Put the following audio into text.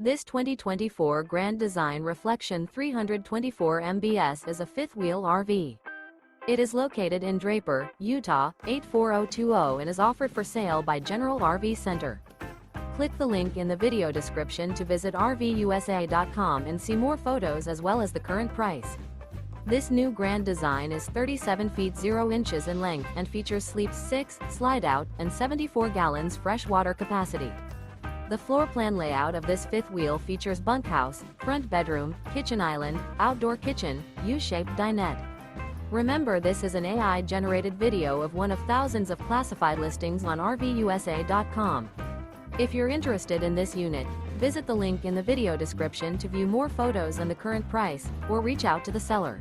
This 2024 Grand Design Reflection 324 MBS is a fifth-wheel RV. It is located in Draper, Utah, 84020 and is offered for sale by General RV Center. Click the link in the video description to visit RVUSA.com and see more photos as well as the current price. This new Grand Design is 37 feet 0 inches in length and features sleeps 6, slide-out, and 74 gallons fresh water capacity. The floor plan layout of this fifth wheel features bunkhouse, front bedroom, kitchen island, outdoor kitchen, U-shaped dinette. Remember, this is an AI-generated video of one of thousands of classified listings on RVUSA.com. If you're interested in this unit, visit the link in the video description to view more photos and the current price, or reach out to the seller.